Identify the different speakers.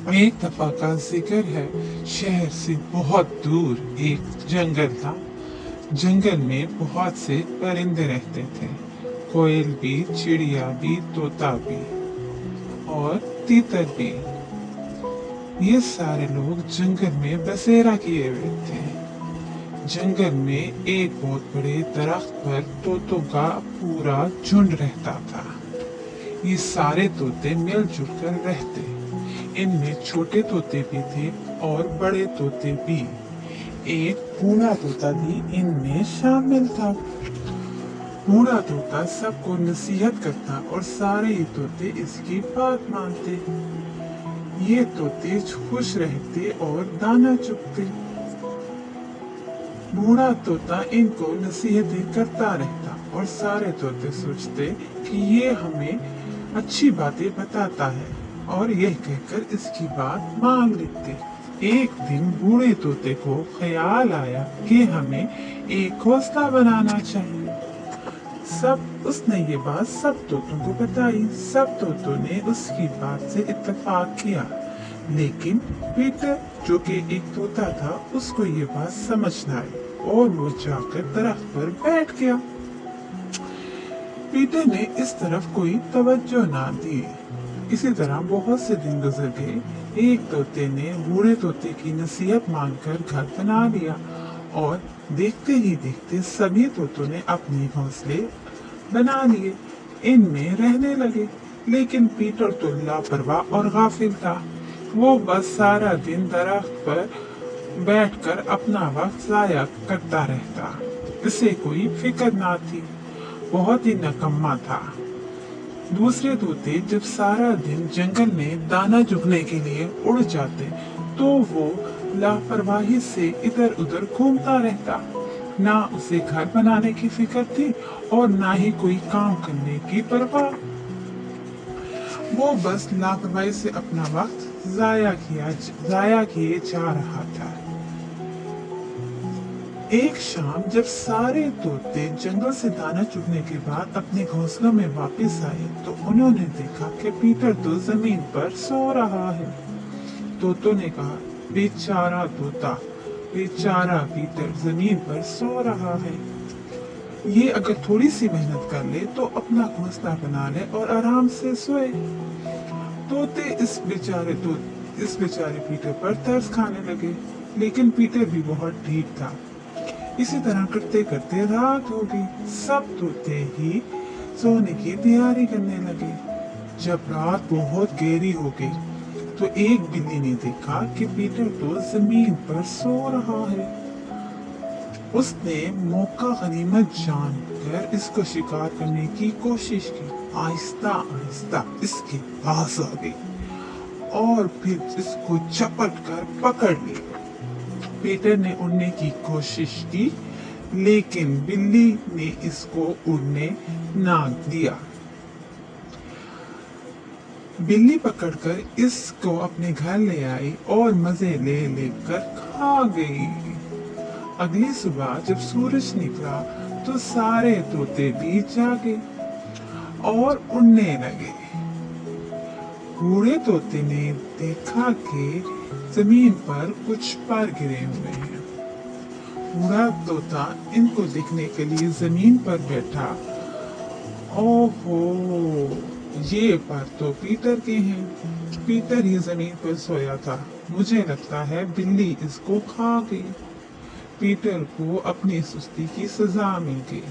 Speaker 1: एक दफा का जिक्र है, शहर से बहुत दूर एक जंगल था। जंगल में बहुत से परिंदे रहते थे, कोयल भी, चिड़िया भी, तोता भी और तीतर भी। ये सारे लोग जंगल में बसेरा किए हुए थे। जंगल में एक बहुत बड़े दरख्त पर तोतों का पूरा झुंड रहता था। ये सारे तोते मिलजुल कर रहते। इनमें छोटे तोते भी थे और बड़े तोते भी। एक बूढ़ा तोता भी इनमें शामिल था। बूढ़ा तोता सबको नसीहत करता और सारे ही तोते इसकी बात मानते। ये तोते खुश रहते और दाना चुगते। बूढ़ा तोता इनको नसीहतें करता रहता और सारे तोते सोचते कि ये हमें अच्छी बातें बताता है और यह कहकर इसकी बात मान लेते। एक दिन बूढ़े तोते को ख्याल आया कि हमें एक घोंसला बनाना चाहिए। उसने ये बात सब तोतों को बताई। सब तोतों ने उसकी बात से इत्तेफाक किया, लेकिन पीटर जो कि एक तोता था, उसको ये बात समझ न आई और वो जाकर दरख्त पर बैठ गया। पीटर ने इस तरफ कोई तवज्जो ना दी। इसी तरह बहुत से दिन गुजर गए। एक तोते ने बूढ़े तोते की नसीहत मानकर घर बना लिया और देखते ही देखते सभी तोतों ने अपने घोंसले बना लिए। इनमें रहने लगे, लेकिन पीटर तो लापरवाह और गाफिल था। वो बस सारा दिन दरख्त पर बैठकर अपना वक्त जाया करता रहता। इसे कोई फिक्र ना थी, बहुत ही निकम्मा था। दूसरे तोते जब सारा दिन जंगल में दाना चुगने के लिए उड़ जाते, तो वो लापरवाही से इधर उधर घूमता रहता। ना उसे घर बनाने की फिक्र थी और ना ही कोई काम करने की परवाह। वो बस लापरवाही से अपना वक्त जाया किए जा रहा था। एक शाम जब सारे तोते जंगल से दाना चुगने के बाद अपने घोंसलों में वापस आए, तो उन्होंने देखा कि पीटर तो जमीन पर सो रहा है। तोतों ने कहा, बेचारा तोता, बेचारा पीटर जमीन पर सो रहा है। ये अगर थोड़ी सी मेहनत कर ले तो अपना घोंसला बना ले और आराम से सोए। तोते इस बेचारे पीटर पर तरस खाने लगे, लेकिन पीटर भी बहुत ठीक था। इसी तरह करते करते रात हो गई। सब तोते ही सोने की तैयारी करने लगे। जब रात बहुत गहरी हो गई, तो एक बिल्ली ने देखा कि पीटर तो जमीन पर सो रहा है। उसने मौका गनीमत जानकर इसको शिकार करने की कोशिश की। आहिस्ता आहिस्ता इसके पास आ गई और फिर इसको झपट कर पकड़ ली। पीटर ने उड़ने की कोशिश की, लेकिन बिल्ली ने इसको उड़ने ना दिया। बिल्ली पकड़कर इसको अपने घर ले आई और मजे ले लेकर खा गई। अगली सुबह जब सूरज निकला, तो सारे तोते भी जागे और उड़ने लगे। बूढ़े तोते ने देखा कि जमीन पर कुछ पर गिरे हुए हैं। बूढ़ा तोता इनको देखने के लिए जमीन पर बैठा। ओहो, ये पर तो पीटर के हैं। पीटर ही जमीन पर सोया था। मुझे लगता है बिल्ली इसको खा गई। पीटर को अपनी सुस्ती की सजा मिल गई।